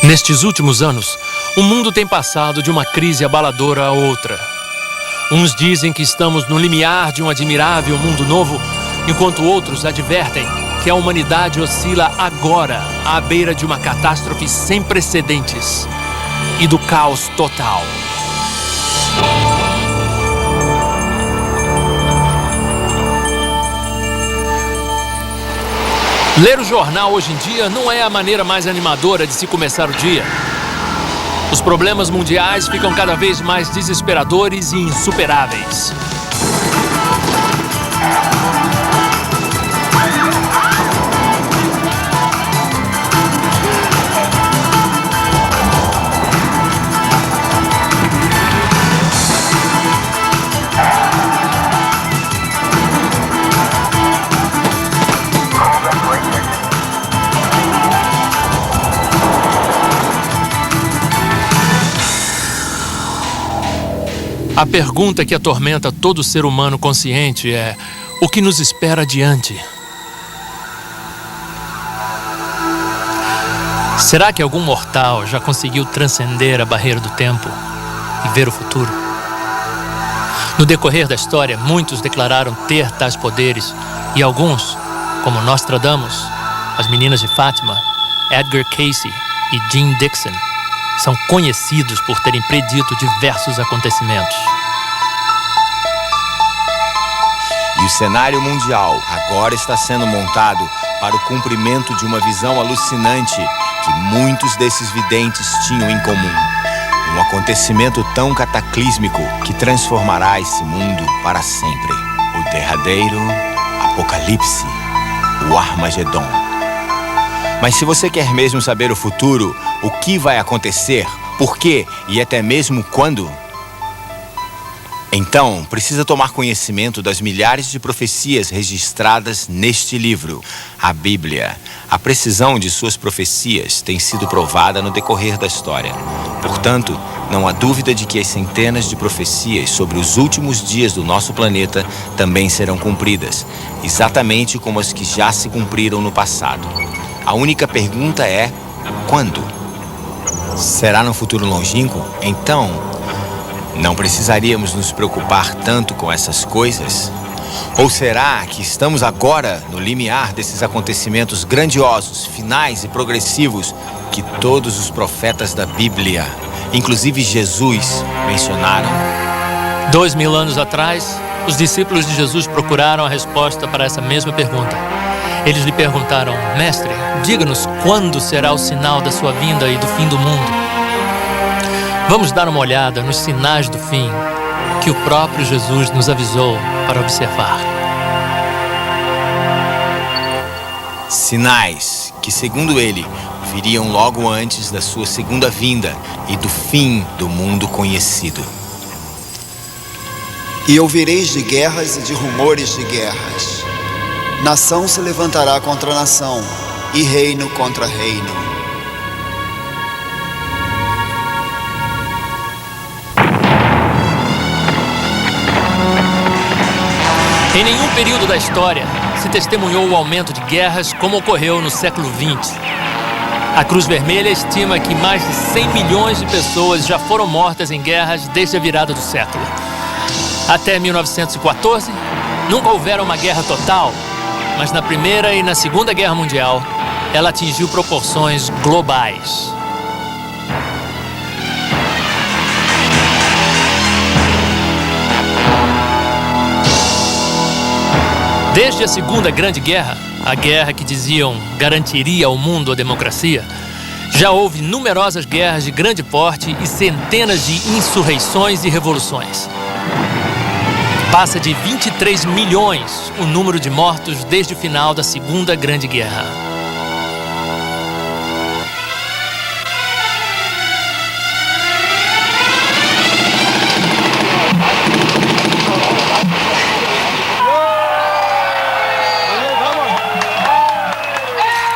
Nestes últimos anos, o mundo tem passado de uma crise abaladora a outra. Uns dizem que estamos no limiar de um admirável mundo novo, enquanto outros advertem que a humanidade oscila agora à beira de uma catástrofe sem precedentes e do caos total. Ler o jornal hoje em dia não é a maneira mais animadora de se começar o dia. Os problemas mundiais ficam cada vez mais desesperadores e insuperáveis. A pergunta que atormenta todo ser humano consciente é: o que nos espera adiante? Será que algum mortal já conseguiu transcender a barreira do tempo e ver o futuro? No decorrer da história, muitos declararam ter tais poderes e alguns, como Nostradamus, as Meninas de Fátima, Edgar Cayce e Jean Dixon, são conhecidos por terem predito diversos acontecimentos. E o cenário mundial agora está sendo montado para o cumprimento de uma visão alucinante que muitos desses videntes tinham em comum. Um acontecimento tão cataclísmico que transformará esse mundo para sempre. O derradeiro Apocalipse, o Armagedon. Mas se você quer mesmo saber o futuro, o que vai acontecer, por quê e até mesmo quando, então precisa tomar conhecimento das milhares de profecias registradas neste livro, a Bíblia. A precisão de suas profecias tem sido provada no decorrer da história. Portanto, não há dúvida de que as centenas de profecias sobre os últimos dias do nosso planeta também serão cumpridas, exatamente como as que já se cumpriram no passado. A única pergunta é: quando? Será no futuro longínquo? Então, não precisaríamos nos preocupar tanto com essas coisas? Ou será que estamos agora no limiar desses acontecimentos grandiosos, finais e progressivos que todos os profetas da Bíblia, inclusive Jesus, mencionaram? 2000 anos atrás, os discípulos de Jesus procuraram a resposta para essa mesma pergunta. Eles lhe perguntaram: Mestre, diga-nos quando será o sinal da sua vinda e do fim do mundo. Vamos dar uma olhada nos sinais do fim que o próprio Jesus nos avisou para observar. Sinais que, segundo ele, viriam logo antes da sua segunda vinda e do fim do mundo conhecido. E ouvireis de guerras e de rumores de guerras. Nação se levantará contra nação, e reino contra reino. Em nenhum período da história se testemunhou o aumento de guerras como ocorreu no século XX. A Cruz Vermelha estima que mais de 100 milhões de pessoas já foram mortas em guerras desde a virada do século. Até 1914, nunca houvera uma guerra total, mas na Primeira e na Segunda Guerra Mundial, ela atingiu proporções globais. Desde a Segunda Grande Guerra, a guerra que diziam garantiria ao mundo a democracia, já houve numerosas guerras de grande porte e centenas de insurreições e revoluções. Passa de 23 milhões o número de mortos desde o final da Segunda Grande Guerra.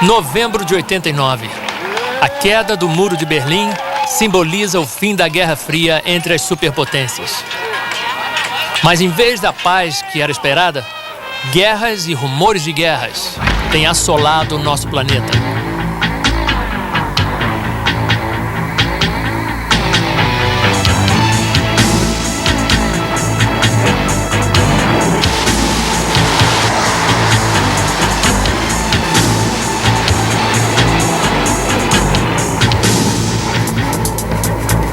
Novembro de 89. A queda do Muro de Berlim simboliza o fim da Guerra Fria entre as superpotências. Mas em vez da paz que era esperada, guerras e rumores de guerras têm assolado o nosso planeta.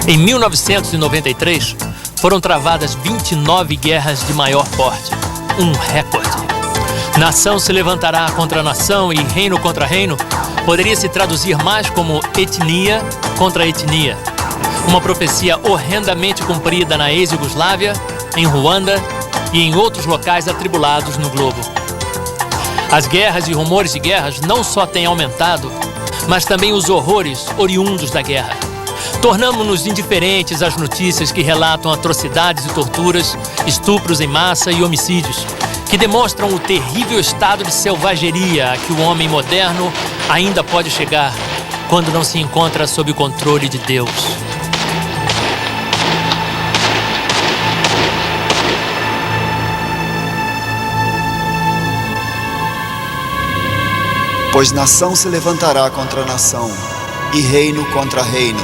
Em 1993, foram travadas 29 guerras de maior porte, um recorde. Nação se levantará contra nação e reino contra reino poderia se traduzir mais como etnia contra etnia. Uma profecia horrendamente cumprida na ex-Iugoslávia, em Ruanda e em outros locais atribulados no globo. As guerras e rumores de guerras não só têm aumentado, mas também os horrores oriundos da guerra. Tornamo-nos indiferentes às notícias que relatam atrocidades e torturas, estupros em massa e homicídios, que demonstram o terrível estado de selvageria a que o homem moderno ainda pode chegar quando não se encontra sob o controle de Deus. Pois nação se levantará contra nação, e reino contra reino,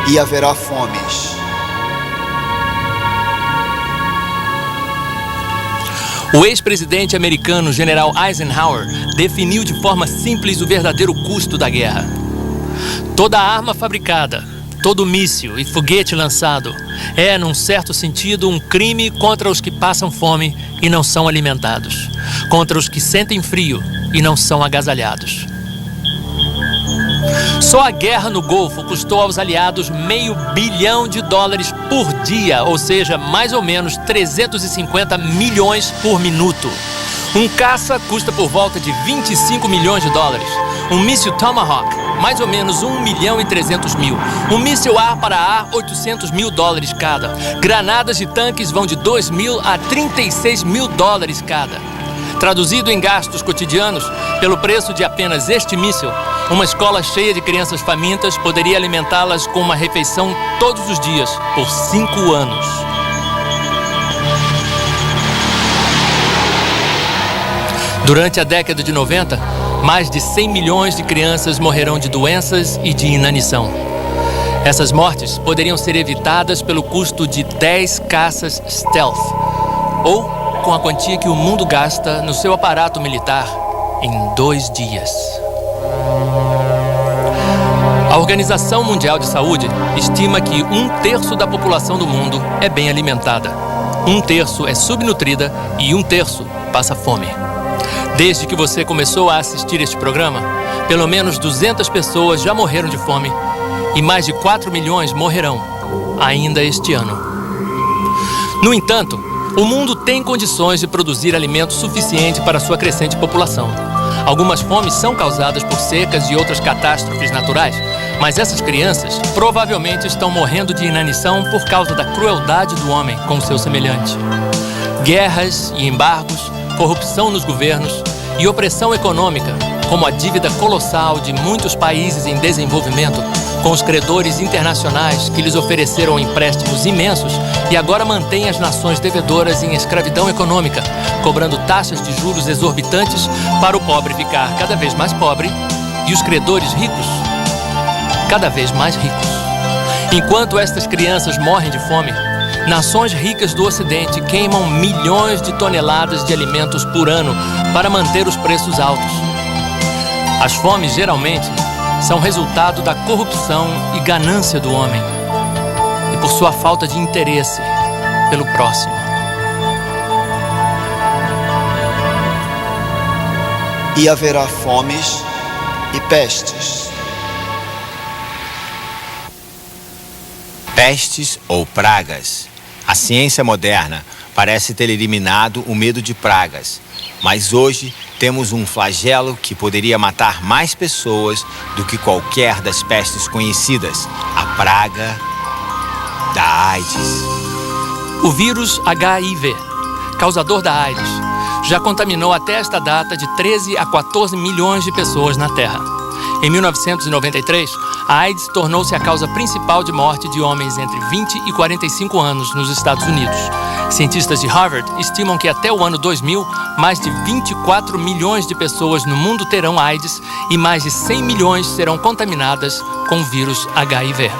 e haverá fomes. O ex-presidente americano General Eisenhower definiu de forma simples o verdadeiro custo da guerra. Toda arma fabricada, todo míssil e foguete lançado é, num certo sentido, um crime contra os que passam fome e não são alimentados, contra os que sentem frio e não são agasalhados. Só a guerra no Golfo custou aos aliados $500 bilhão por dia, ou seja, mais ou menos 350 milhões por minuto. Um caça custa por volta de $25 milhões. Um míssil Tomahawk, mais ou menos $1.300.000. Um míssil ar para ar, $800 mil cada. Granadas de tanques vão de $2.000 a $36 mil cada. Traduzido em gastos cotidianos, pelo preço de apenas este míssil, uma escola cheia de crianças famintas poderia alimentá-las com uma refeição todos os dias, por 5 anos. Durante a década de 90, mais de 100 milhões de crianças morrerão de doenças e de inanição. Essas mortes poderiam ser evitadas pelo custo de 10 caças stealth, ou com a quantia que o mundo gasta no seu aparato militar em 2 dias. A Organização Mundial de Saúde estima que 1/3 da população do mundo é bem alimentada, 1/3 é subnutrida e 1/3 passa fome. Desde que você começou a assistir este programa, pelo menos 200 pessoas já morreram de fome e mais de 4 milhões morrerão ainda este ano. No entanto, o mundo tem condições de produzir alimento suficiente para sua crescente população. Algumas fomes são causadas por secas e outras catástrofes naturais, mas essas crianças provavelmente estão morrendo de inanição por causa da crueldade do homem com o seu semelhante. Guerras e embargos, corrupção nos governos e opressão econômica, como a dívida colossal de muitos países em desenvolvimento, com os credores internacionais que lhes ofereceram empréstimos imensos e agora mantêm as nações devedoras em escravidão econômica, cobrando taxas de juros exorbitantes para o pobre ficar cada vez mais pobre e os credores ricos cada vez mais ricos. Enquanto estas crianças morrem de fome, nações ricas do Ocidente queimam milhões de toneladas de alimentos por ano para manter os preços altos. As fomes, geralmente, são resultado da corrupção e ganância do homem e por sua falta de interesse pelo próximo. E haverá fomes e pestes. Pestes ou pragas. A ciência moderna parece ter eliminado o medo de pragas, mas hoje temos um flagelo que poderia matar mais pessoas do que qualquer das pestes conhecidas, a praga da AIDS. O vírus HIV, causador da AIDS, já contaminou até esta data de 13 a 14 milhões de pessoas na Terra. Em 1993, a AIDS tornou-se a causa principal de morte de homens entre 20 e 45 anos nos Estados Unidos. Cientistas de Harvard estimam que até o ano 2000, mais de 24 milhões de pessoas no mundo terão AIDS e mais de 100 milhões serão contaminadas com o vírus HIV.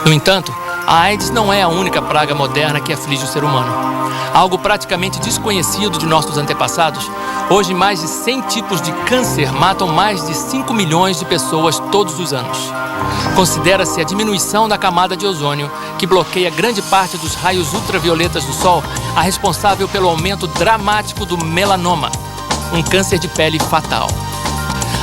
No entanto, A AIDS não é a única praga moderna que aflige o ser humano. Algo praticamente desconhecido de nossos antepassados, hoje mais de 100 tipos de câncer matam mais de 5 milhões de pessoas todos os anos. Considera-se a diminuição da camada de ozônio, que bloqueia grande parte dos raios ultravioletas do Sol, a responsável pelo aumento dramático do melanoma, um câncer de pele fatal.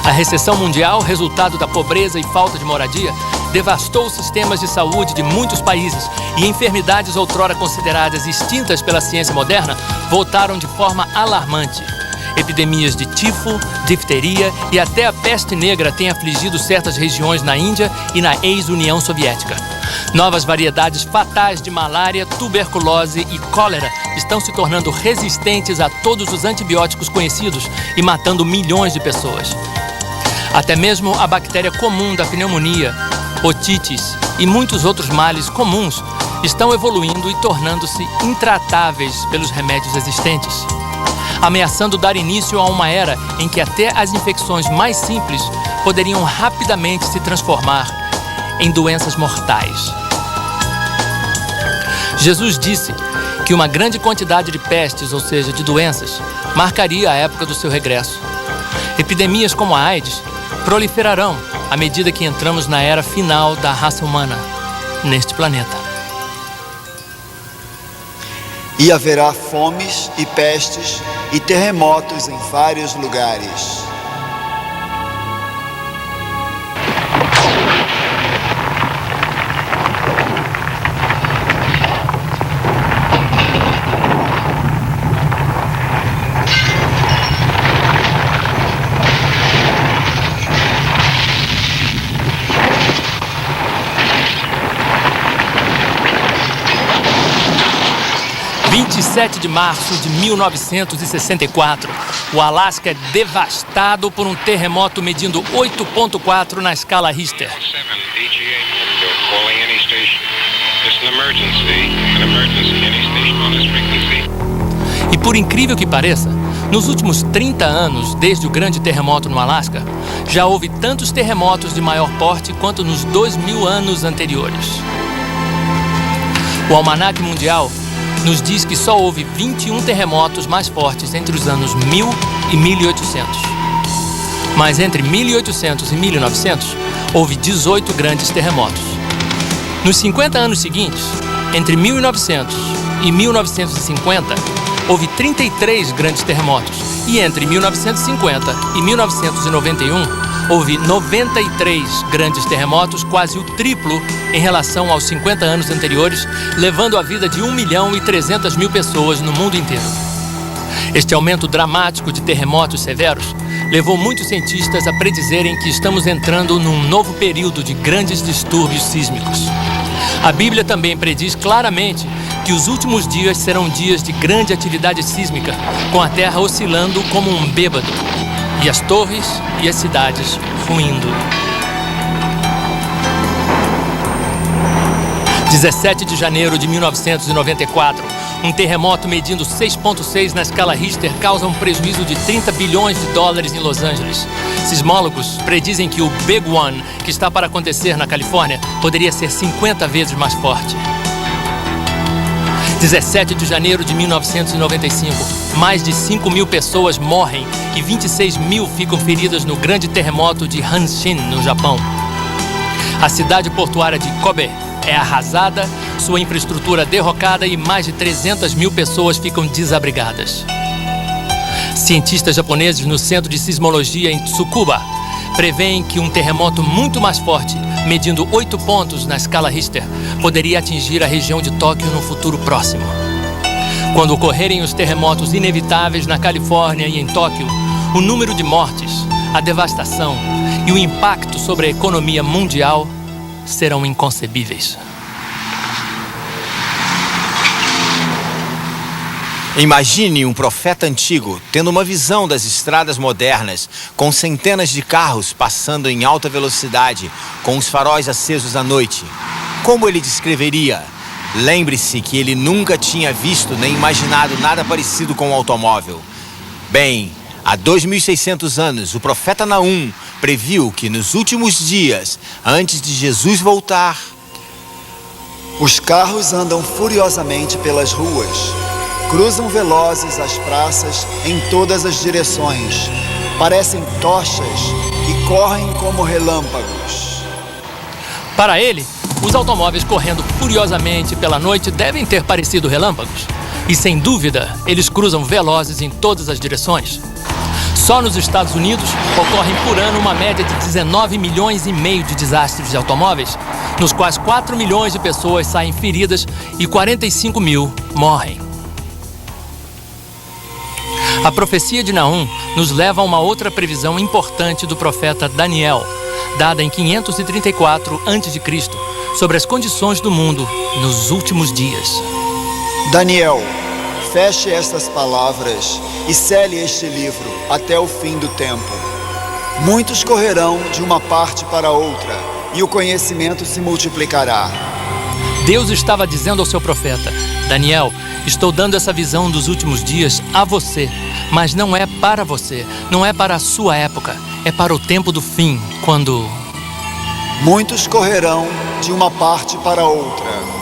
A recessão mundial, resultado da pobreza e falta de moradia, devastou os sistemas de saúde de muitos países e enfermidades outrora consideradas extintas pela ciência moderna voltaram de forma alarmante. Epidemias de tifo, difteria e até a peste negra têm afligido certas regiões na Índia e na ex-União Soviética. Novas variedades fatais de malária, tuberculose e cólera estão se tornando resistentes a todos os antibióticos conhecidos e matando milhões de pessoas. Até mesmo a bactéria comum da pneumonia, otites e muitos outros males comuns estão evoluindo e tornando-se intratáveis pelos remédios existentes, ameaçando dar início a uma era em que até as infecções mais simples poderiam rapidamente se transformar em doenças mortais. Jesus disse que uma grande quantidade de pestes, ou seja, de doenças, marcaria a época do seu regresso. Epidemias como a AIDS proliferarão à medida que entramos na era final da raça humana neste planeta. E haverá fomes e pestes e terremotos em vários lugares. Em 27 de março de 1964, o Alasca é devastado por um terremoto medindo 8,4 na escala Richter. E por incrível que pareça, nos últimos 30 anos, desde o grande terremoto no Alasca, já houve tantos terremotos de maior porte quanto nos 2.000 anos anteriores. O Almanaque Mundial nos diz que só houve 21 terremotos mais fortes entre os anos 1000 e 1800. Mas entre 1800 e 1900, houve 18 grandes terremotos. Nos 50 anos seguintes, entre 1900 e 1950, houve 33 grandes terremotos. E entre 1950 e 1991, houve 93 grandes terremotos, quase o triplo em relação aos 50 anos anteriores, levando a vida de 1.300.000 pessoas no mundo inteiro. Este aumento dramático de terremotos severos levou muitos cientistas a predizerem que estamos entrando num novo período de grandes distúrbios sísmicos. A Bíblia também prediz claramente que os últimos dias serão dias de grande atividade sísmica, com a Terra oscilando como um bêbado e as torres e as cidades ruindo. 17 de janeiro de 1994, um terremoto medindo 6,6 na escala Richter causa um prejuízo de 30 bilhões de dólares em Los Angeles. Sismólogos predizem que o Big One, que está para acontecer na Califórnia, poderia ser 50 vezes mais forte. 17 de janeiro de 1995, mais de 5.000 pessoas morrem e 26.000 ficam feridas no grande terremoto de Hanshin, no Japão. A cidade portuária de Kobe é arrasada, sua infraestrutura derrocada e mais de 300.000 pessoas ficam desabrigadas. Cientistas japoneses no Centro de Sismologia em Tsukuba preveem que um terremoto muito mais forte, medindo 8 pontos na escala Richter, poderia atingir a região de Tóquio no futuro próximo. Quando ocorrerem os terremotos inevitáveis na Califórnia e em Tóquio, o número de mortes, a devastação e o impacto sobre a economia mundial serão inconcebíveis. Imagine um profeta antigo tendo uma visão das estradas modernas, com centenas de carros passando em alta velocidade, com os faróis acesos à noite. Como ele descreveria? Lembre-se que ele nunca tinha visto nem imaginado nada parecido com um automóvel. Bem, há 2.600 anos, o profeta Naum previu que nos últimos dias, antes de Jesus voltar, Os carros andam furiosamente pelas ruas, cruzam velozes as praças em todas as direções, parecem tochas e correm como relâmpagos. Para ele, os automóveis correndo furiosamente pela noite devem ter parecido relâmpagos. E sem dúvida, eles cruzam velozes em todas as direções. Só nos Estados Unidos ocorrem por ano uma média de 19 milhões e meio de desastres de automóveis, nos quais 4 milhões de pessoas saem feridas e 45 mil morrem. A profecia de Naum nos leva a uma outra previsão importante do profeta Daniel, dada em 534 a.C., sobre as condições do mundo nos últimos dias. Daniel, feche estas palavras e cele este livro até o fim do tempo. Muitos correrão de uma parte para outra, e o conhecimento se multiplicará. Deus estava dizendo ao seu profeta: Daniel, estou dando essa visão dos últimos dias a você, mas não é para você, não é para a sua época, é para o tempo do fim, quando... Muitos correrão de uma parte para outra.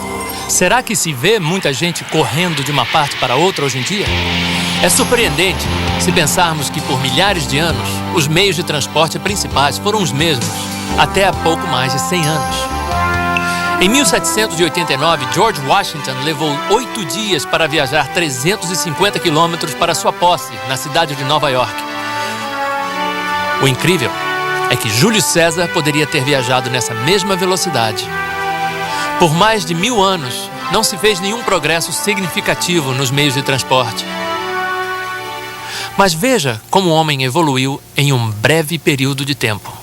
Será que se vê muita gente correndo de uma parte para outra hoje em dia? É surpreendente se pensarmos que por milhares de anos, os meios de transporte principais foram os mesmos, até há pouco mais de 100 anos. Em 1789, George Washington levou 8 dias para viajar 350 quilômetros para sua posse, na cidade de Nova York. O incrível é que Júlio César poderia ter viajado nessa mesma velocidade. Por mais de 1000 anos, não se fez nenhum progresso significativo nos meios de transporte. Mas veja como o homem evoluiu em um breve período de tempo.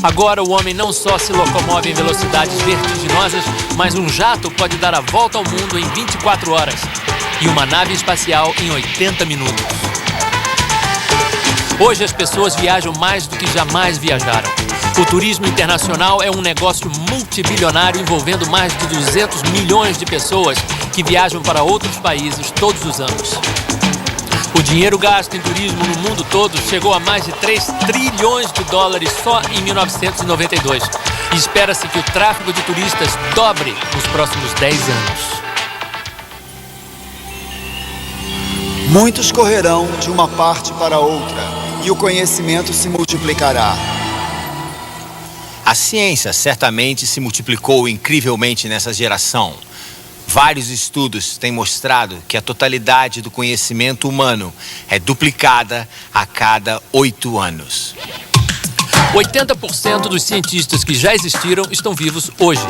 Agora o homem não só se locomove em velocidades vertiginosas, mas um jato pode dar a volta ao mundo em 24 horas e uma nave espacial em 80 minutos. Hoje as pessoas viajam mais do que jamais viajaram. O turismo internacional é um negócio multibilionário envolvendo mais de 200 milhões de pessoas que viajam para outros países todos os anos. O dinheiro gasto em turismo no mundo todo chegou a mais de 3 trilhões de dólares só em 1992. E espera-se que o tráfego de turistas dobre nos próximos 10 anos. Muitos correrão de uma parte para outra, e o conhecimento se multiplicará. A ciência certamente se multiplicou incrivelmente nessa geração. Vários estudos têm mostrado que a totalidade do conhecimento humano é duplicada a cada 8 anos. 80% dos cientistas que já existiram estão vivos hoje.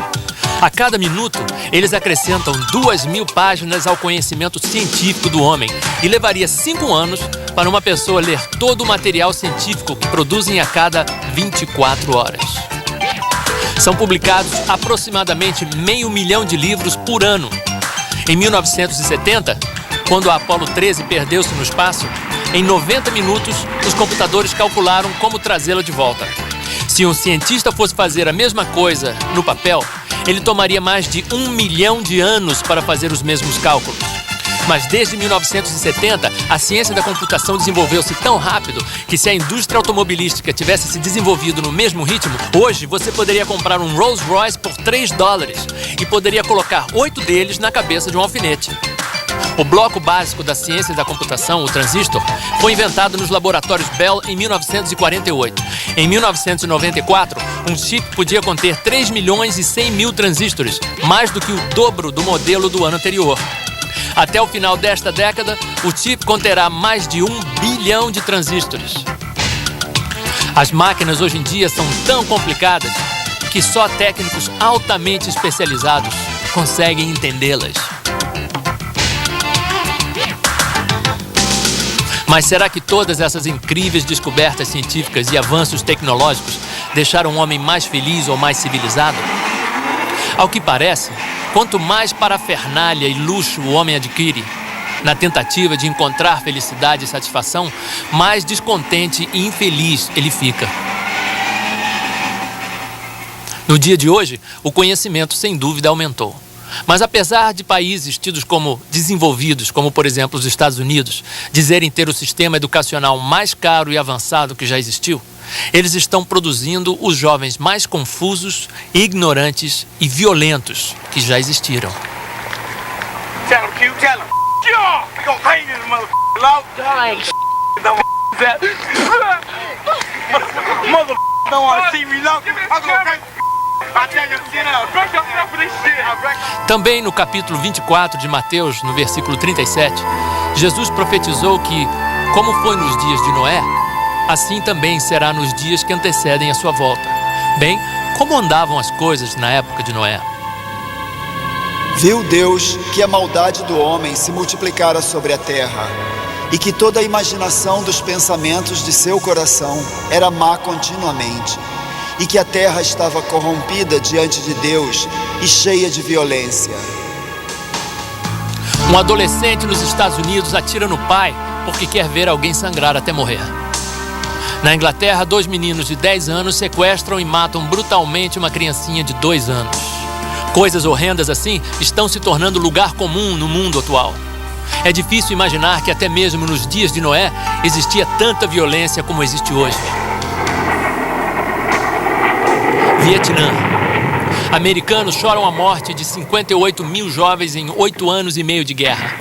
A cada minuto, eles acrescentam 2.000 páginas ao conhecimento científico do homem e levaria 5 anos para uma pessoa ler todo o material científico que produzem a cada 24 horas. São publicados aproximadamente 500 mil de livros por ano. Em 1970, quando a Apollo 13 perdeu-se no espaço, em 90 minutos, os computadores calcularam como trazê-la de volta. Se um cientista fosse fazer a mesma coisa no papel, ele tomaria mais de 1 milhão de anos para fazer os mesmos cálculos. Mas desde 1970, a ciência da computação desenvolveu-se tão rápido que se a indústria automobilística tivesse se desenvolvido no mesmo ritmo, hoje você poderia comprar um Rolls Royce por $3 e poderia colocar 8 deles na cabeça de um alfinete. O bloco básico da ciência da computação, o transistor, foi inventado nos laboratórios Bell em 1948. Em 1994, um chip podia conter 3 milhões e 100 mil transistores, mais do que o dobro do modelo do ano anterior. Até o final desta década, o chip conterá mais de 1 bilhão de transistores. As máquinas hoje em dia são tão complicadas que só técnicos altamente especializados conseguem entendê-las. Mas será que todas essas incríveis descobertas científicas e avanços tecnológicos deixaram o homem mais feliz ou mais civilizado? Ao que parece, quanto mais parafernália e luxo o homem adquire, Na tentativa de encontrar felicidade e satisfação, mais descontente e infeliz ele fica. No dia de hoje, o conhecimento sem dúvida aumentou. Mas apesar de países tidos como desenvolvidos, como por exemplo os Estados Unidos, dizerem ter o sistema educacional mais caro e avançado que já existiu, eles estão produzindo os jovens mais confusos, ignorantes e violentos que já existiram. Tell him, Q, tell him. Yeah, we gon' paint this motherfucker low. Mother don't wanna see me low. Também no capítulo 24 de Mateus, no versículo 37, Jesus profetizou que, como foi nos dias de Noé, assim também será nos dias que antecedem a sua volta. Bem, como andavam as coisas na época de Noé? Viu Deus que a maldade do homem se multiplicara sobre a terra, e que toda a imaginação dos pensamentos de seu coração era má continuamente, e que a terra estava corrompida diante de Deus e cheia de violência. Um adolescente nos Estados Unidos atira no pai porque quer ver alguém sangrar até morrer. Na Inglaterra, 2 meninos de 10 anos sequestram e matam brutalmente uma criancinha de 2 anos. Coisas horrendas assim estão se tornando lugar comum no mundo atual. É difícil imaginar que até mesmo nos dias de Noé existia tanta violência como existe hoje. Vietnã. Americanos choram a morte de 58 mil jovens em 8 anos e meio de guerra.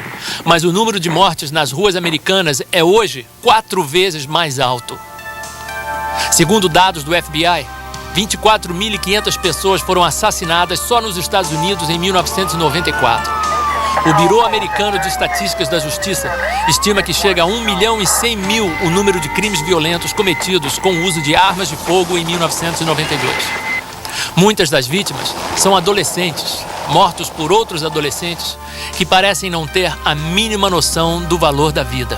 Mas o número de mortes nas ruas americanas é hoje 4 vezes mais alto. Segundo dados do FBI, 24.500 pessoas foram assassinadas só nos Estados Unidos em 1994. O Bureau Americano de Estatísticas da Justiça estima que chega a 1.100.000 o número de crimes violentos cometidos com o uso de armas de fogo em 1992. Muitas das vítimas são adolescentes, mortos por outros adolescentes que parecem não ter a mínima noção do valor da vida.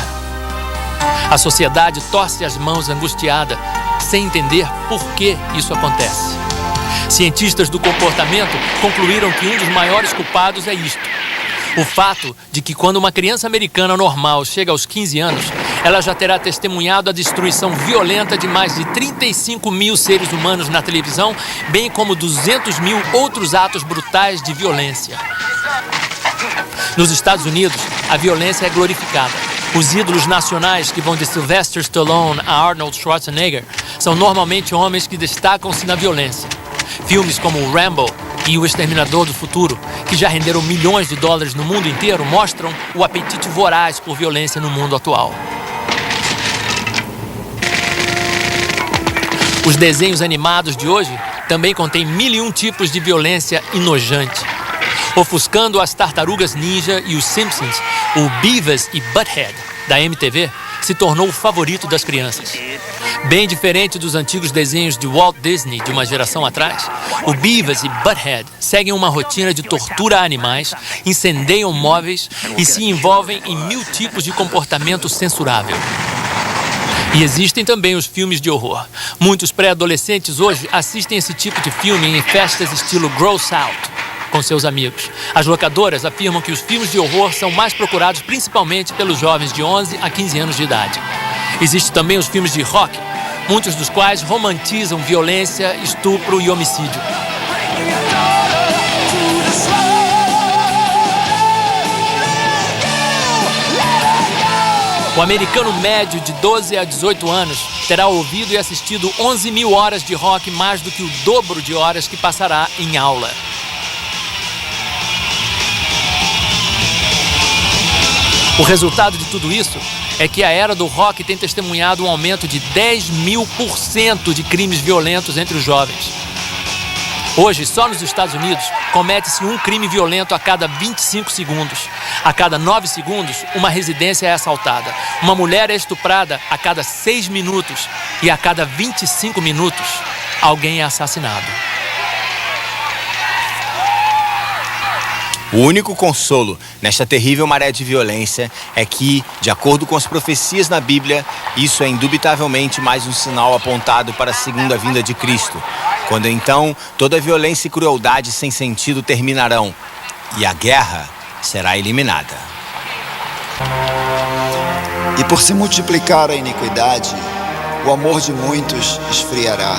A sociedade torce as mãos angustiada, sem entender por que isso acontece. Cientistas do comportamento concluíram que um dos maiores culpados é isto: o fato de que quando uma criança americana normal chega aos 15 anos, ela já terá testemunhado a destruição violenta de mais de 35 mil seres humanos na televisão, bem como 200 mil outros atos brutais de violência. Nos Estados Unidos, a violência é glorificada. Os ídolos nacionais, que vão de Sylvester Stallone a Arnold Schwarzenegger, são normalmente homens que destacam-se na violência. Filmes como o Rambo e O Exterminador do Futuro, que já renderam milhões de dólares no mundo inteiro, mostram o apetite voraz por violência no mundo atual. Os desenhos animados de hoje também contêm 1001 tipos de violência enojante. Ofuscando as Tartarugas Ninja e os Simpsons, o Beavis e Butthead, da MTV, se tornou o favorito das crianças. Bem diferente dos antigos desenhos de Walt Disney de uma geração atrás, o Beavis e Butthead seguem uma rotina de tortura a animais, incendeiam móveis e se envolvem em 1000 tipos de comportamento censurável. E existem também os filmes de horror. Muitos pré-adolescentes hoje assistem esse tipo de filme em festas estilo Gross Out com seus amigos. As locadoras afirmam que os filmes de horror são mais procurados principalmente pelos jovens de 11 a 15 anos de idade. Existem também os filmes de rock, muitos dos quais romantizam violência, estupro e homicídio. O americano médio de 12 a 18 anos terá ouvido e assistido 11.000 horas de rock, mais do que o dobro de horas que passará em aula. O resultado de tudo isso é que a era do rock tem testemunhado um aumento de 10.000% de crimes violentos entre os jovens. Hoje, só nos Estados Unidos, comete-se um crime violento a cada 25 segundos. A cada 9 segundos, uma residência é assaltada. Uma mulher é estuprada a cada 6 minutos. E a cada 25 minutos, alguém é assassinado. O único consolo nesta terrível maré de violência é que, de acordo com as profecias na Bíblia, isso é indubitavelmente mais um sinal apontado para a segunda vinda de Cristo, quando então toda violência e crueldade sem sentido terminarão e a guerra será eliminada. E por se multiplicar a iniquidade, o amor de muitos esfriará.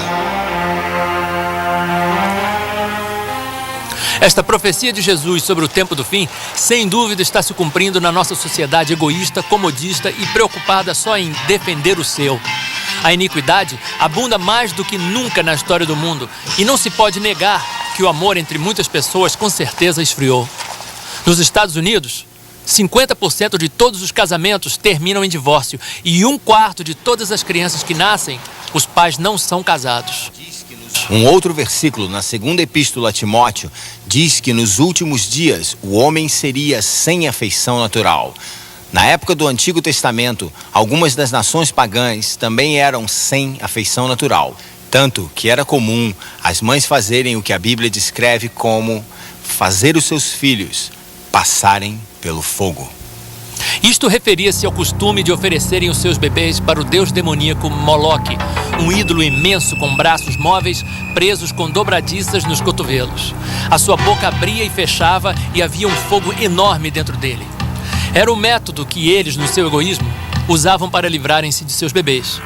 Esta profecia de Jesus sobre o tempo do fim, sem dúvida está se cumprindo na nossa sociedade egoísta, comodista e preocupada só em defender o seu. A iniquidade abunda mais do que nunca na história do mundo e não se pode negar que o amor entre muitas pessoas com certeza esfriou. Nos Estados Unidos, 50% de todos os casamentos terminam em divórcio e 1/4 de todas as crianças que nascem, os pais não são casados. Um outro versículo na segunda epístola a Timóteo diz que nos últimos dias o homem seria sem afeição natural. Na época do Antigo Testamento, algumas das nações pagãs também eram sem afeição natural. Tanto que era comum as mães fazerem o que a Bíblia descreve como fazer os seus filhos passarem pelo fogo. Isto referia-se ao costume de oferecerem os seus bebês para o deus demoníaco Moloque, um ídolo imenso com braços móveis presos com dobradiças nos cotovelos. A sua boca abria e fechava e havia um fogo enorme dentro dele. Era o método que eles, no seu egoísmo, usavam para livrarem-se de seus bebês.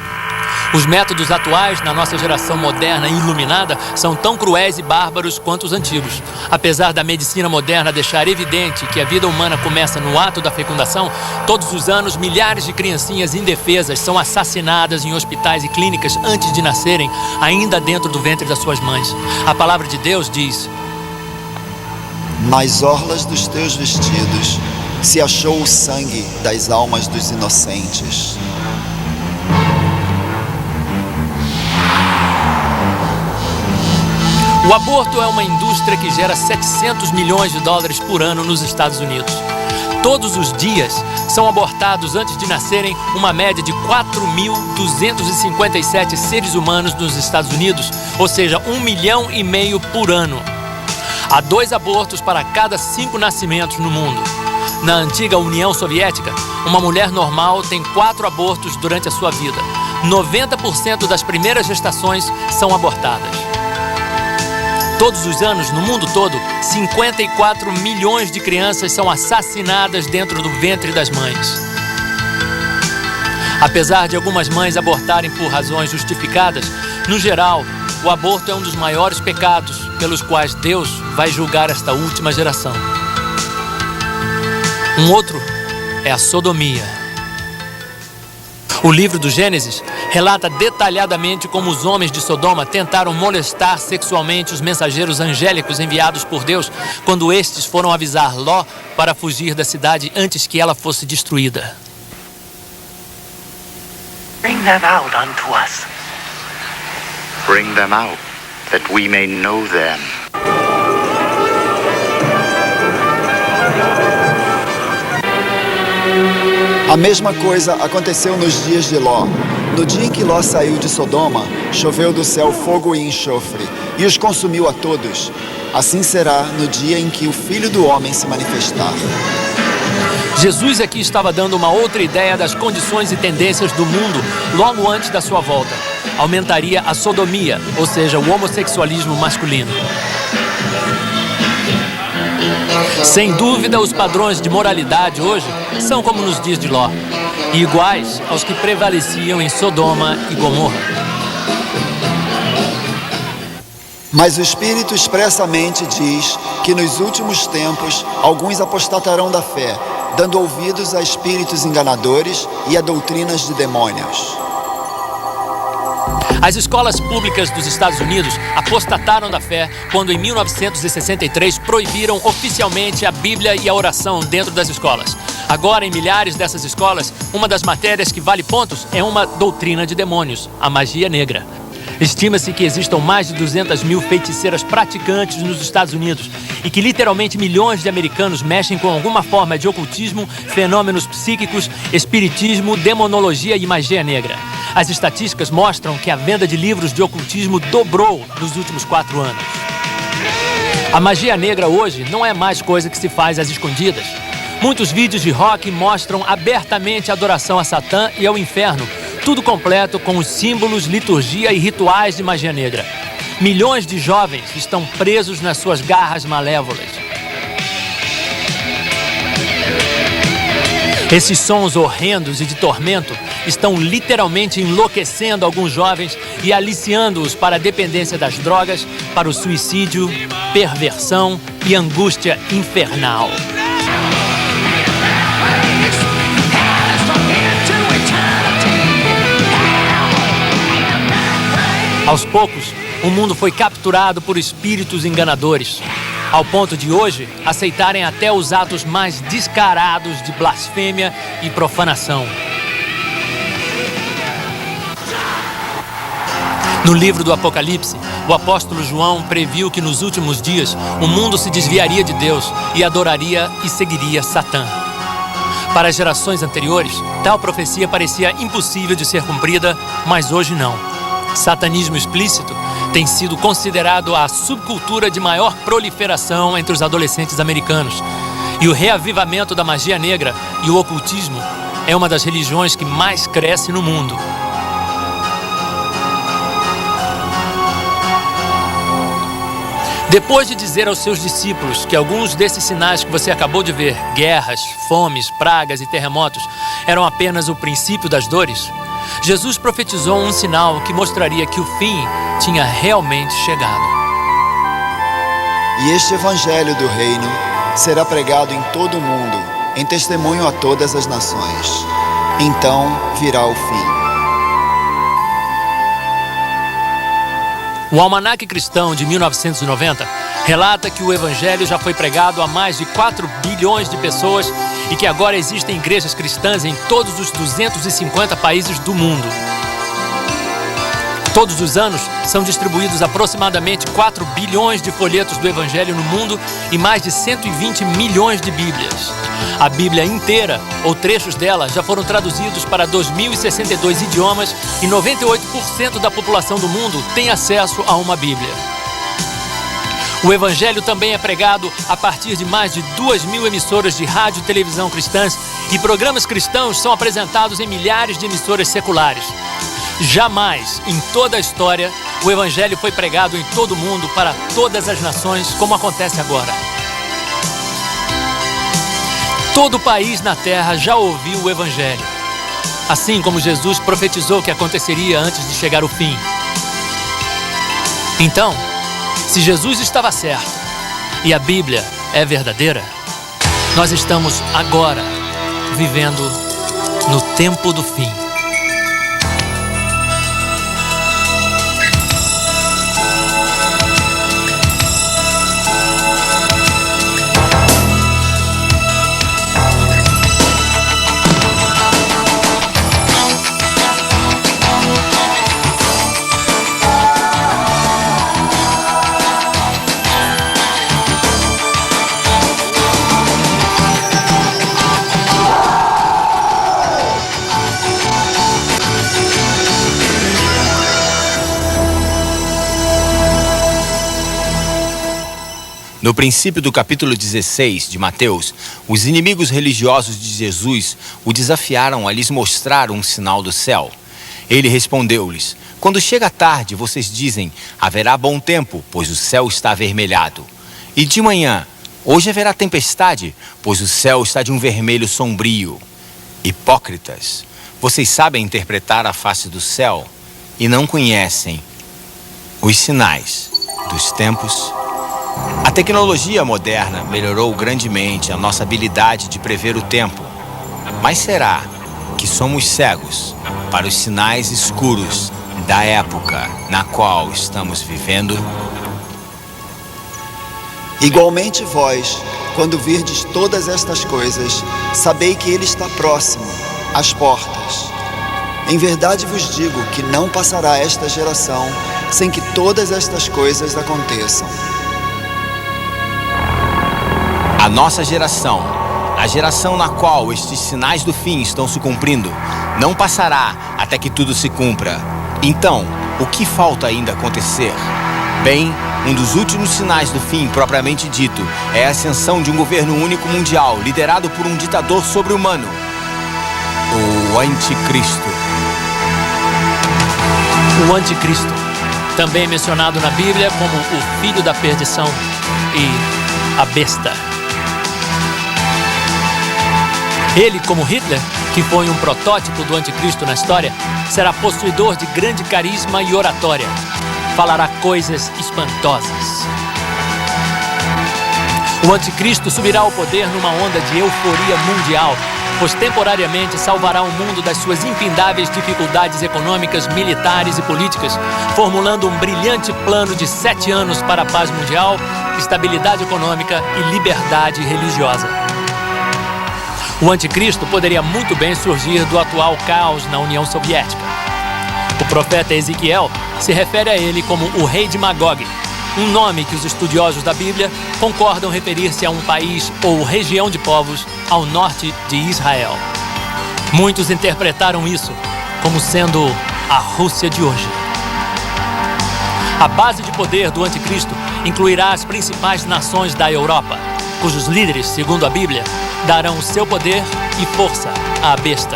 Os métodos atuais, na nossa geração moderna e iluminada, são tão cruéis e bárbaros quanto os antigos. Apesar da medicina moderna deixar evidente que a vida humana começa no ato da fecundação, todos os anos milhares de criancinhas indefesas são assassinadas em hospitais e clínicas antes de nascerem, ainda dentro do ventre das suas mães. A palavra de Deus diz: nas orlas dos teus vestidos se achou o sangue das almas dos inocentes. O aborto é uma indústria que gera 700 milhões de dólares por ano nos Estados Unidos. Todos os dias são abortados antes de nascerem uma média de 4.257 seres humanos nos Estados Unidos, ou seja, 1,5 milhão por ano. Há 2 abortos para cada 5 nascimentos no mundo. Na antiga União Soviética, uma mulher normal tem 4 abortos durante a sua vida. 90% das primeiras gestações são abortadas. Todos os anos, no mundo todo, 54 milhões de crianças são assassinadas dentro do ventre das mães. Apesar de algumas mães abortarem por razões justificadas, no geral, o aborto é um dos maiores pecados pelos quais Deus vai julgar esta última geração. Um outro é a sodomia. O livro do Gênesis relata detalhadamente como os homens de Sodoma tentaram molestar sexualmente os mensageiros angélicos enviados por Deus quando estes foram avisar Ló para fugir da cidade antes que ela fosse destruída. Bring them out unto us. Bring them out, that we may know them. A mesma coisa aconteceu nos dias de Ló. No dia em que Ló saiu de Sodoma, choveu do céu fogo e enxofre, e os consumiu a todos. Assim será no dia em que o Filho do Homem se manifestar. Jesus aqui estava dando uma outra ideia das condições e tendências do mundo logo antes da sua volta. Aumentaria a sodomia, ou seja, o homossexualismo masculino. Sem dúvida, os padrões de moralidade hoje são como nos dias de Ló, e iguais aos que prevaleciam em Sodoma e Gomorra. Mas o Espírito expressamente diz que nos últimos tempos alguns apostatarão da fé, dando ouvidos a espíritos enganadores e a doutrinas de demônios. As escolas públicas dos Estados Unidos apostataram da fé quando, em 1963, proibiram oficialmente a Bíblia e a oração dentro das escolas. Agora, em milhares dessas escolas, uma das matérias que vale pontos é uma doutrina de demônios, a magia negra. Estima-se que existam mais de 200 mil feiticeiras praticantes nos Estados Unidos e que literalmente milhões de americanos mexem com alguma forma de ocultismo, fenômenos psíquicos, espiritismo, demonologia e magia negra. As estatísticas mostram que a venda de livros de ocultismo dobrou nos últimos 4 anos. A magia negra hoje não é mais coisa que se faz às escondidas. Muitos vídeos de rock mostram abertamente a adoração a Satã e ao inferno, tudo completo com os símbolos, liturgia e rituais de magia negra. Milhões de jovens estão presos nas suas garras malévolas. Esses sons horrendos e de tormento estão literalmente enlouquecendo alguns jovens e aliciando-os para a dependência das drogas, para o suicídio, perversão e angústia infernal. Aos poucos, o mundo foi capturado por espíritos enganadores, ao ponto de hoje aceitarem até os atos mais descarados de blasfêmia e profanação. No livro do Apocalipse, o apóstolo João previu que nos últimos dias o mundo se desviaria de Deus e adoraria e seguiria Satã. Para as gerações anteriores, tal profecia parecia impossível de ser cumprida, mas hoje não. Satanismo explícito tem sido considerado a subcultura de maior proliferação entre os adolescentes americanos. E o reavivamento da magia negra e o ocultismo é uma das religiões que mais cresce no mundo. Depois de dizer aos seus discípulos que alguns desses sinais que você acabou de ver, guerras, fomes, pragas e terremotos, eram apenas o princípio das dores, Jesus profetizou um sinal que mostraria que o fim tinha realmente chegado. E este evangelho do reino será pregado em todo o mundo, em testemunho a todas as nações. Então virá o fim. O Almanaque Cristão de 1990 relata que o evangelho já foi pregado a mais de 4 bilhões de pessoas e que agora existem igrejas cristãs em todos os 250 países do mundo. Todos os anos são distribuídos aproximadamente 4 bilhões de folhetos do Evangelho no mundo e mais de 120 milhões de Bíblias. A Bíblia inteira, ou trechos dela, já foram traduzidos para 2.062 idiomas e 98% da população do mundo tem acesso a uma Bíblia. O Evangelho também é pregado a partir de mais de 2.000 emissoras de rádio e televisão cristãs e programas cristãos são apresentados em milhares de emissoras seculares. Jamais, em toda a história, o Evangelho foi pregado em todo o mundo para todas as nações, como acontece agora. Todo país na Terra já ouviu o Evangelho, assim como Jesus profetizou que aconteceria antes de chegar o fim. Então, se Jesus estava certo e a Bíblia é verdadeira, nós estamos agora vivendo no tempo do fim. No princípio do capítulo 16 de Mateus, os inimigos religiosos de Jesus o desafiaram a lhes mostrar um sinal do céu. Ele respondeu-lhes: quando chega a tarde, vocês dizem, haverá bom tempo, pois o céu está avermelhado. E de manhã, hoje haverá tempestade, pois o céu está de um vermelho sombrio. Hipócritas, vocês sabem interpretar a face do céu e não conhecem os sinais dos tempos. A tecnologia moderna melhorou grandemente a nossa habilidade de prever o tempo. Mas será que somos cegos para os sinais escuros da época na qual estamos vivendo? Igualmente vós, quando virdes todas estas coisas, sabei que ele está próximo, às portas. Em verdade vos digo que não passará esta geração sem que todas estas coisas aconteçam. A nossa geração, a geração na qual estes sinais do fim estão se cumprindo, não passará até que tudo se cumpra. Então, o que falta ainda acontecer? Bem, um dos últimos sinais do fim propriamente dito é a ascensão de um governo único mundial, liderado por um ditador sobre-humano, o Anticristo. O Anticristo, também mencionado na Bíblia como o filho da perdição e a besta. Ele, como Hitler, que foi um protótipo do anticristo na história, será possuidor de grande carisma e oratória. Falará coisas espantosas. O anticristo subirá ao poder numa onda de euforia mundial, pois temporariamente salvará o mundo das suas infindáveis dificuldades econômicas, militares e políticas, formulando um brilhante plano de 7 anos para a paz mundial, estabilidade econômica e liberdade religiosa. O anticristo poderia muito bem surgir do atual caos na União Soviética. O profeta Ezequiel se refere a ele como o rei de Magog, um nome que os estudiosos da Bíblia concordam referir-se a um país ou região de povos ao norte de Israel. Muitos interpretaram isso como sendo a Rússia de hoje. A base de poder do anticristo incluirá as principais nações da Europa, cujos líderes, segundo a Bíblia, darão o seu poder e força à besta.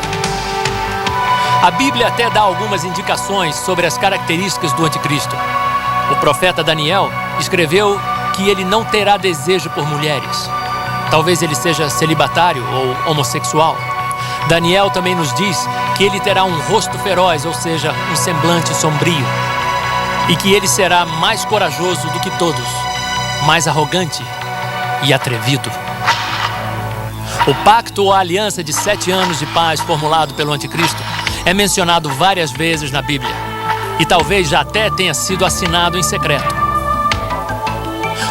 A Bíblia até dá algumas indicações sobre as características do anticristo. O profeta Daniel escreveu que ele não terá desejo por mulheres. Talvez ele seja celibatário ou homossexual. Daniel também nos diz que ele terá um rosto feroz, ou seja, um semblante sombrio. E que ele será mais corajoso do que todos, mais arrogante e atrevido. O pacto ou a aliança de 7 anos de paz formulado pelo anticristo é mencionado várias vezes na Bíblia e talvez já até tenha sido assinado em secreto.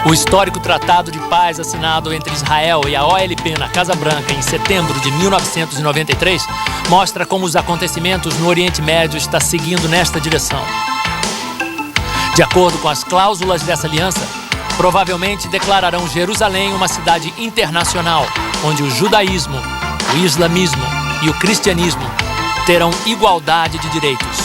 O histórico tratado de paz assinado entre Israel e a OLP na Casa Branca em setembro de 1993 mostra como os acontecimentos no Oriente Médio estão seguindo nesta direção. De acordo com as cláusulas dessa aliança, provavelmente declararão Jerusalém uma cidade internacional, onde o judaísmo, o islamismo e o cristianismo terão igualdade de direitos.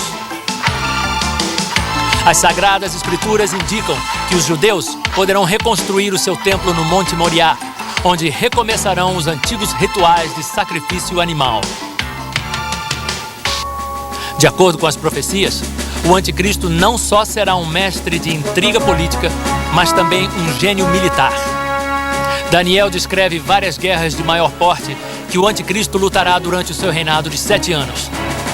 As Sagradas Escrituras indicam que os judeus poderão reconstruir o seu templo no Monte Moriá, onde recomeçarão os antigos rituais de sacrifício animal. De acordo com as profecias, o anticristo não só será um mestre de intriga política, mas também um gênio militar. Daniel descreve várias guerras de maior porte que o anticristo lutará durante o seu reinado de 7 anos.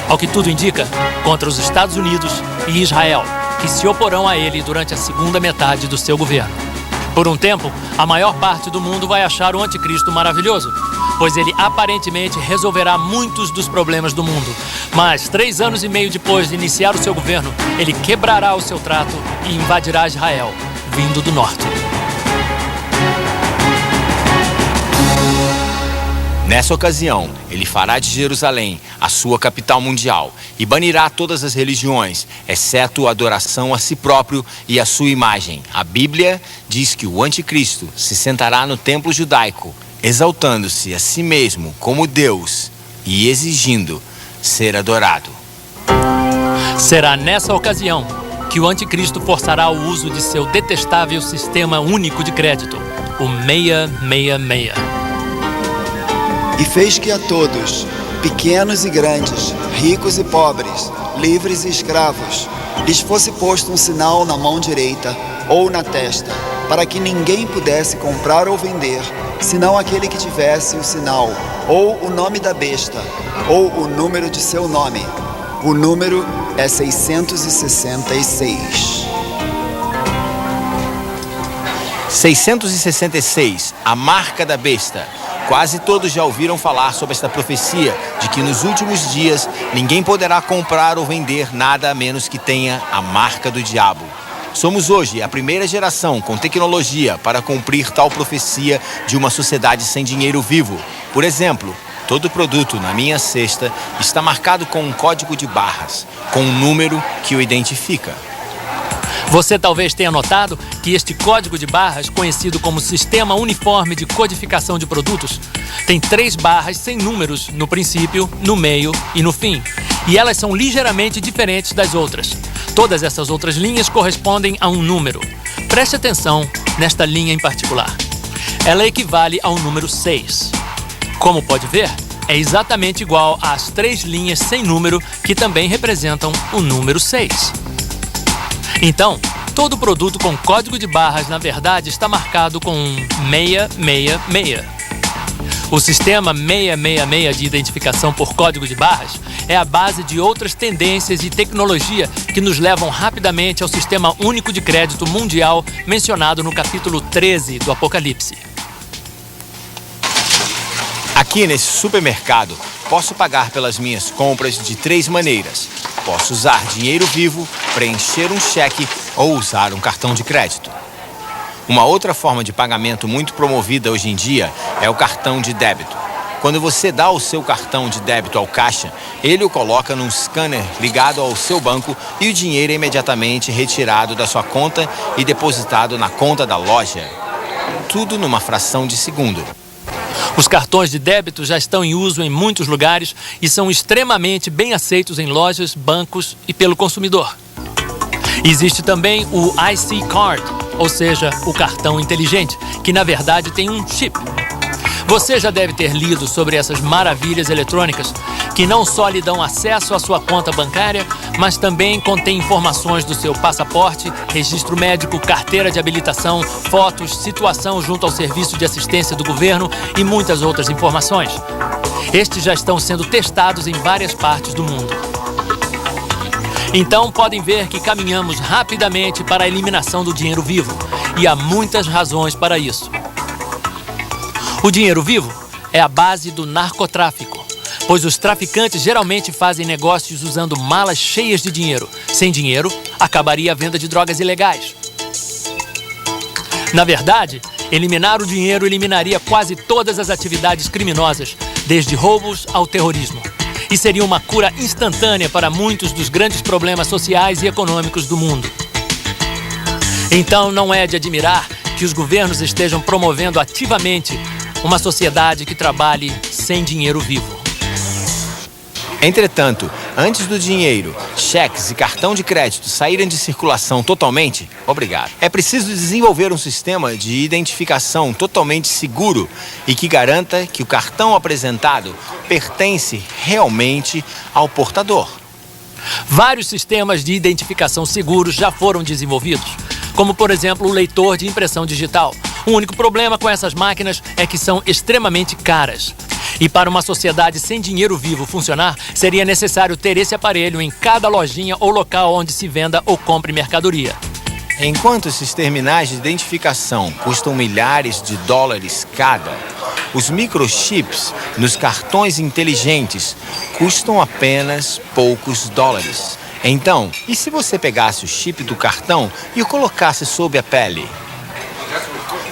Ao que tudo indica, contra os Estados Unidos e Israel, que se oporão a ele durante a segunda metade do seu governo. Por um tempo, a maior parte do mundo vai achar o anticristo maravilhoso, pois ele aparentemente resolverá muitos dos problemas do mundo. Mas 3 anos e meio depois de iniciar o seu governo, ele quebrará o seu trato e invadirá Israel, vindo do norte. Nessa ocasião, ele fará de Jerusalém a sua capital mundial e banirá todas as religiões, exceto a adoração a si próprio e a sua imagem. A Bíblia diz que o anticristo se sentará no templo judaico, exaltando-se a si mesmo como Deus e exigindo ser adorado. Será nessa ocasião que o anticristo forçará o uso de seu detestável sistema único de crédito, o 666. E fez que a todos, pequenos e grandes, ricos e pobres, livres e escravos, lhes fosse posto um sinal na mão direita ou na testa, para que ninguém pudesse comprar ou vender, senão aquele que tivesse o sinal, ou o nome da besta, ou o número de seu nome. O número é 666. 666, a marca da besta. Quase todos já ouviram falar sobre esta profecia de que nos últimos dias ninguém poderá comprar ou vender nada a menos que tenha a marca do diabo. Somos hoje a primeira geração com tecnologia para cumprir tal profecia de uma sociedade sem dinheiro vivo. Por exemplo, todo produto na minha cesta está marcado com um código de barras, com um número que o identifica. Você talvez tenha notado que este código de barras, conhecido como Sistema Uniforme de Codificação de Produtos, tem 3 barras sem números no princípio, no meio e no fim. E elas são ligeiramente diferentes das outras. Todas essas outras linhas correspondem a um número. Preste atenção nesta linha em particular. Ela equivale ao número 6. Como pode ver, é exatamente igual às 3 linhas sem número que também representam o número 6. Então, todo produto com código de barras, na verdade, está marcado com um 666. O sistema 666 de identificação por código de barras é a base de outras tendências e tecnologia que nos levam rapidamente ao Sistema Único de Crédito Mundial mencionado no capítulo 13 do Apocalipse. Aqui nesse supermercado, posso pagar pelas minhas compras de 3 maneiras. Posso usar dinheiro vivo, preencher um cheque ou usar um cartão de crédito. Uma outra forma de pagamento muito promovida hoje em dia é o cartão de débito. Quando você dá o seu cartão de débito ao caixa, ele o coloca num scanner ligado ao seu banco e o dinheiro é imediatamente retirado da sua conta e depositado na conta da loja. Tudo numa fração de segundo. Os cartões de débito já estão em uso em muitos lugares e são extremamente bem aceitos em lojas, bancos e pelo consumidor. Existe também o IC Card, ou seja, o cartão inteligente, que na verdade tem um chip. Você já deve ter lido sobre essas maravilhas eletrônicas que não só lhe dão acesso à sua conta bancária, mas também contém informações do seu passaporte, registro médico, carteira de habilitação, fotos, situação junto ao serviço de assistência do governo e muitas outras informações. Estes já estão sendo testados em várias partes do mundo. Então podem ver que caminhamos rapidamente para a eliminação do dinheiro vivo, e há muitas razões para isso. O dinheiro vivo é a base do narcotráfico, pois os traficantes geralmente fazem negócios usando malas cheias de dinheiro. Sem dinheiro, acabaria a venda de drogas ilegais. Na verdade, eliminar o dinheiro eliminaria quase todas as atividades criminosas, desde roubos ao terrorismo. E seria uma cura instantânea para muitos dos grandes problemas sociais e econômicos do mundo. Então, não é de admirar que os governos estejam promovendo ativamente uma sociedade que trabalhe sem dinheiro vivo. Entretanto, antes do dinheiro, cheques e cartão de crédito saírem de circulação totalmente, é preciso desenvolver um sistema de identificação totalmente seguro e que garanta que o cartão apresentado pertence realmente ao portador. Vários sistemas de identificação seguros já foram desenvolvidos, como por exemplo o leitor de impressão digital. O único problema com essas máquinas é que são extremamente caras. E para uma sociedade sem dinheiro vivo funcionar, seria necessário ter esse aparelho em cada lojinha ou local onde se venda ou compre mercadoria. Enquanto esses terminais de identificação custam milhares de dólares cada, os microchips nos cartões inteligentes custam apenas poucos dólares. Então, e se você pegasse o chip do cartão e o colocasse sob a pele?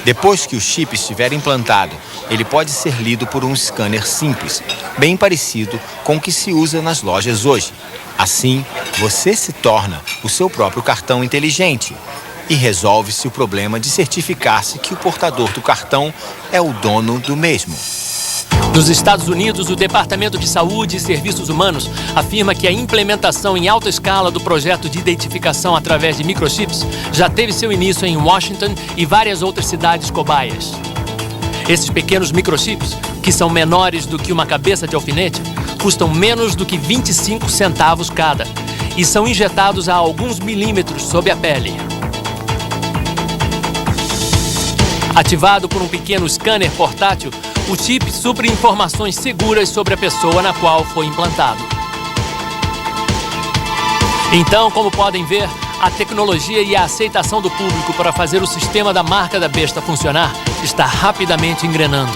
Depois que o chip estiver implantado, ele pode ser lido por um scanner simples, bem parecido com o que se usa nas lojas hoje. Assim, você se torna o seu próprio cartão inteligente e resolve-se o problema de certificar-se que o portador do cartão é o dono do mesmo. Nos Estados Unidos, o Departamento de Saúde e Serviços Humanos afirma que a implementação em alta escala do projeto de identificação através de microchips já teve seu início em Washington e várias outras cidades cobaias. Esses pequenos microchips, que são menores do que uma cabeça de alfinete, custam menos do que 25 centavos cada e são injetados a alguns milímetros sob a pele. Ativado por um pequeno scanner portátil, o chip supre informações seguras sobre a pessoa na qual foi implantado. Então, como podem ver, a tecnologia e a aceitação do público para fazer o sistema da marca da besta funcionar está rapidamente engrenando.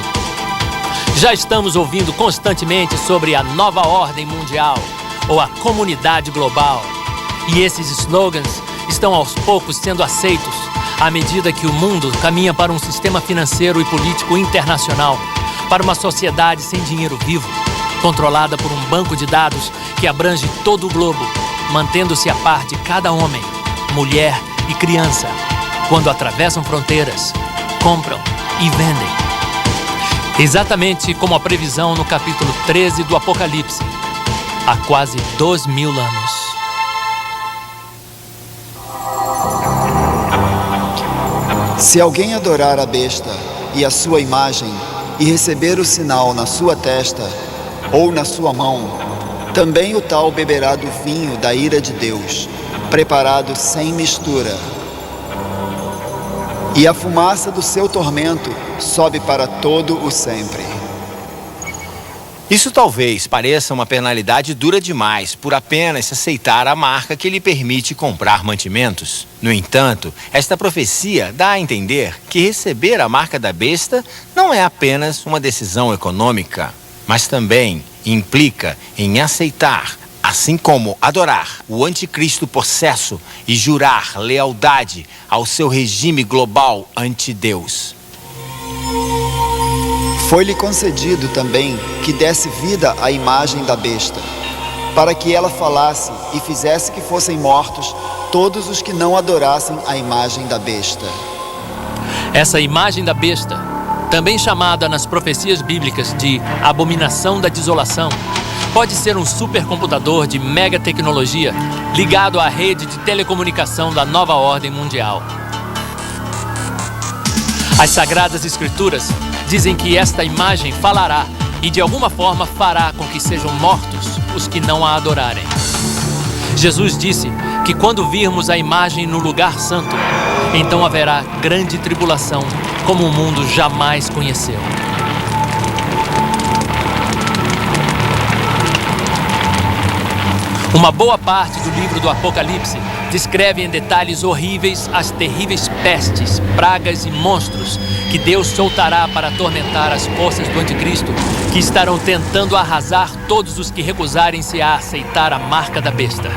Já estamos ouvindo constantemente sobre a nova ordem mundial ou a comunidade global. E esses slogans estão aos poucos sendo aceitos à medida que o mundo caminha para um sistema financeiro e político internacional, para uma sociedade sem dinheiro vivo, controlada por um banco de dados que abrange todo o globo, mantendo-se a par de cada homem, mulher e criança, quando atravessam fronteiras, compram e vendem. Exatamente como a previsão no capítulo 13 do Apocalipse, há quase 2000 anos. Se alguém adorar a besta e a sua imagem e receber o sinal na sua testa ou na sua mão, também o tal beberá do vinho da ira de Deus, preparado sem mistura. E a fumaça do seu tormento sobe para todo o sempre. Isso talvez pareça uma penalidade dura demais por apenas se aceitar a marca que lhe permite comprar mantimentos. No entanto, esta profecia dá a entender que receber a marca da besta não é apenas uma decisão econômica, mas também implica em aceitar, assim como adorar o anticristo possesso e jurar lealdade ao seu regime global anti-Deus. Foi-lhe concedido também que desse vida à imagem da besta, para que ela falasse e fizesse que fossem mortos todos os que não adorassem a imagem da besta. Essa imagem da besta, também chamada nas profecias bíblicas de abominação da desolação, pode ser um supercomputador de mega tecnologia ligado à rede de telecomunicação da nova ordem mundial. As Sagradas Escrituras dizem que esta imagem falará e de alguma forma fará com que sejam mortos os que não a adorarem. Jesus disse que quando virmos a imagem no lugar santo, então haverá grande tribulação, como o mundo jamais conheceu. Uma boa parte do livro do Apocalipse descreve em detalhes horríveis as terríveis pestes, pragas e monstros que Deus soltará para atormentar as forças do anticristo, que estarão tentando arrasar todos os que recusarem-se a aceitar a marca da besta.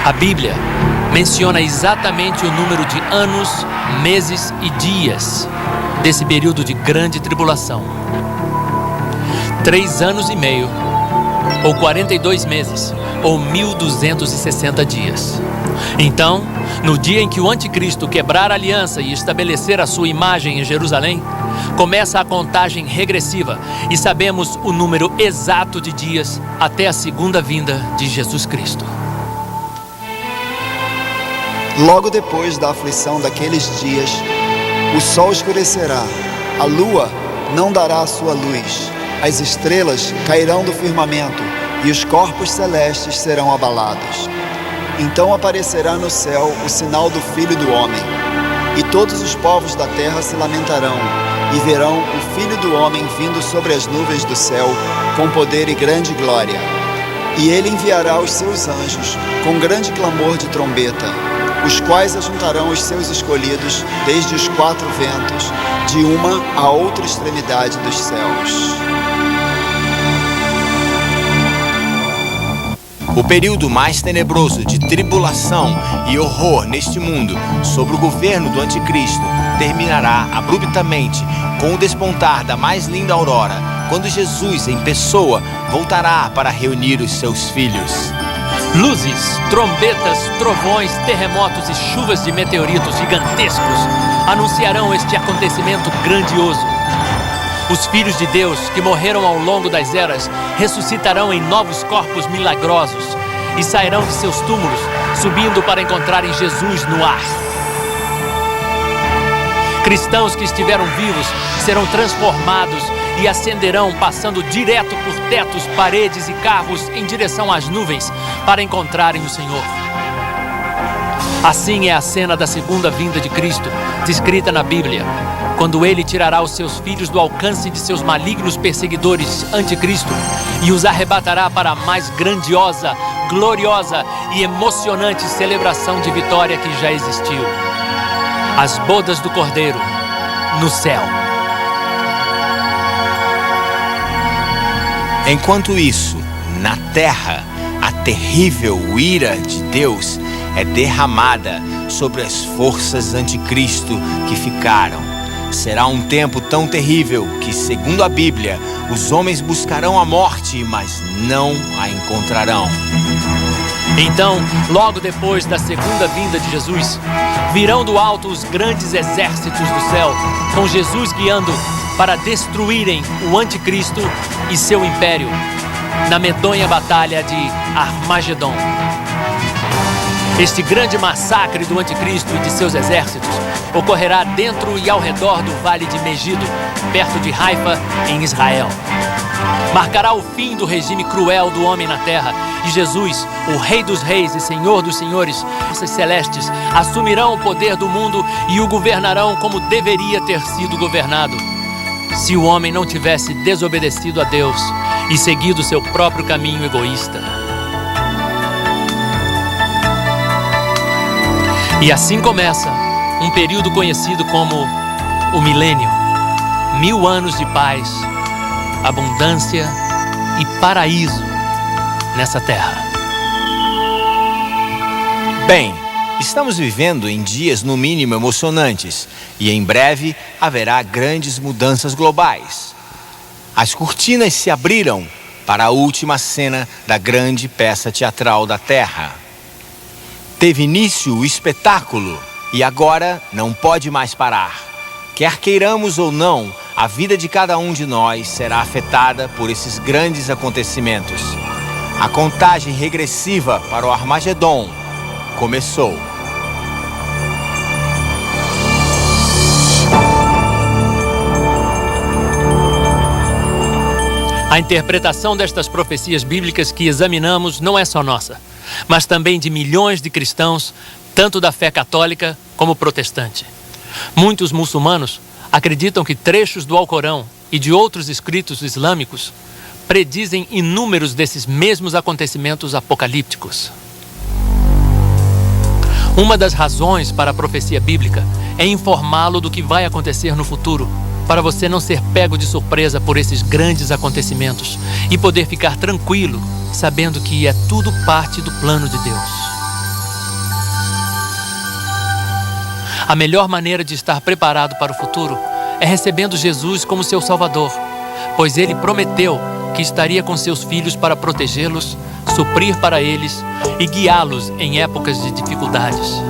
A Bíblia menciona exatamente o número de anos, meses e dias desse período de grande tribulação. 3 anos e meio, ou 42 meses, ou 1260 dias. Então, no dia em que o anticristo quebrar a aliança e estabelecer a sua imagem em Jerusalém, começa a contagem regressiva e sabemos o número exato de dias até a segunda vinda de Jesus Cristo. Logo depois da aflição daqueles dias, o sol escurecerá, a lua não dará a sua luz, as estrelas cairão do firmamento e os corpos celestes serão abalados. Então aparecerá no céu o sinal do Filho do Homem, e todos os povos da terra se lamentarão, e verão o Filho do Homem vindo sobre as nuvens do céu, com poder e grande glória. E ele enviará os seus anjos, com grande clamor de trombeta, os quais ajuntarão os seus escolhidos desde os 4 ventos, de uma a outra extremidade dos céus. O período mais tenebroso de tribulação e horror neste mundo sob o governo do anticristo terminará abruptamente com o despontar da mais linda aurora, quando Jesus em pessoa voltará para reunir os seus filhos. Luzes, trombetas, trovões, terremotos e chuvas de meteoritos gigantescos anunciarão este acontecimento grandioso. Os filhos de Deus que morreram ao longo das eras ressuscitarão em novos corpos milagrosos e sairão de seus túmulos, subindo para encontrarem Jesus no ar. Cristãos que estiveram vivos serão transformados e ascenderão, passando direto por tetos, paredes e carros em direção às nuvens para encontrarem o Senhor. Assim é a cena da segunda vinda de Cristo, descrita na Bíblia, quando ele tirará os seus filhos do alcance de seus malignos perseguidores anticristo e os arrebatará para a mais grandiosa, gloriosa e emocionante celebração de vitória que já existiu. As bodas do Cordeiro no céu. Enquanto isso, na terra, a terrível ira de Deus é derramada sobre as forças anticristo que ficaram. Será um tempo tão terrível que, segundo a Bíblia, os homens buscarão a morte, mas não a encontrarão. Então, logo depois da segunda vinda de Jesus, virão do alto os grandes exércitos do céu, com Jesus guiando para destruírem o anticristo e seu império, na medonha batalha de Armagedon. Este grande massacre do anticristo e de seus exércitos ocorrerá dentro e ao redor do vale de Megido, perto de Haifa, em Israel. Marcará o fim do regime cruel do homem na terra, e Jesus, o Rei dos Reis e Senhor dos Senhores, forças celestes, assumirão o poder do mundo e o governarão como deveria ter sido governado, se o homem não tivesse desobedecido a Deus e seguido seu próprio caminho egoísta. E assim começa um período conhecido como o milênio. 1000 anos de paz, abundância e paraíso nessa terra. Bem, estamos vivendo em dias no mínimo emocionantes e em breve haverá grandes mudanças globais. As cortinas se abriram para a última cena da grande peça teatral da Terra. Teve início o espetáculo e agora não pode mais parar. Quer queiramos ou não, a vida de cada um de nós será afetada por esses grandes acontecimentos. A contagem regressiva para o Armagedon começou. A interpretação destas profecias bíblicas que examinamos não é só nossa, mas também de milhões de cristãos, tanto da fé católica como protestante. Muitos muçulmanos acreditam que trechos do Alcorão e de outros escritos islâmicos predizem inúmeros desses mesmos acontecimentos apocalípticos. Uma das razões para a profecia bíblica é informá-lo do que vai acontecer no futuro, para você não ser pego de surpresa por esses grandes acontecimentos e poder ficar tranquilo, sabendo que é tudo parte do plano de Deus. A melhor maneira de estar preparado para o futuro é recebendo Jesus como seu Salvador, pois Ele prometeu que estaria com seus filhos para protegê-los, suprir para eles e guiá-los em épocas de dificuldades.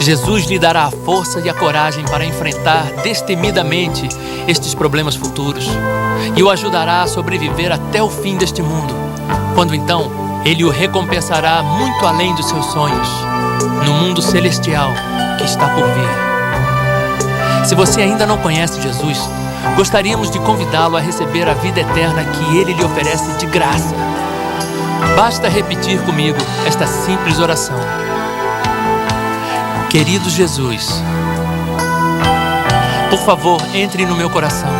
Jesus lhe dará a força e a coragem para enfrentar destemidamente estes problemas futuros e o ajudará a sobreviver até o fim deste mundo, quando então Ele o recompensará muito além dos seus sonhos, no mundo celestial que está por vir. Se você ainda não conhece Jesus, gostaríamos de convidá-lo a receber a vida eterna que Ele lhe oferece de graça. Basta repetir comigo esta simples oração. Querido Jesus, por favor, entre no meu coração.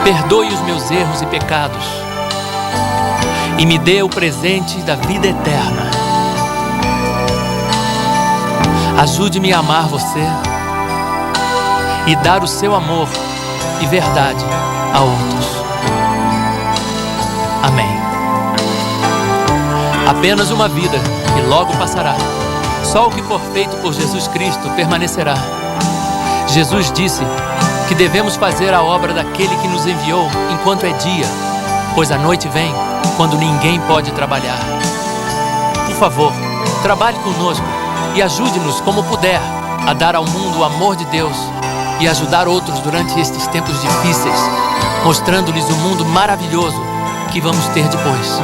Perdoe os meus erros e pecados e me dê o presente da vida eterna. Ajude-me a amar você e dar o seu amor e verdade a outros. Amém. Apenas uma vida que logo passará. Só o que for feito por Jesus Cristo permanecerá. Jesus disse que devemos fazer a obra daquele que nos enviou enquanto é dia, pois a noite vem quando ninguém pode trabalhar. Por favor, trabalhe conosco e ajude-nos como puder a dar ao mundo o amor de Deus e ajudar outros durante estes tempos difíceis, mostrando-lhes o mundo maravilhoso que vamos ter depois.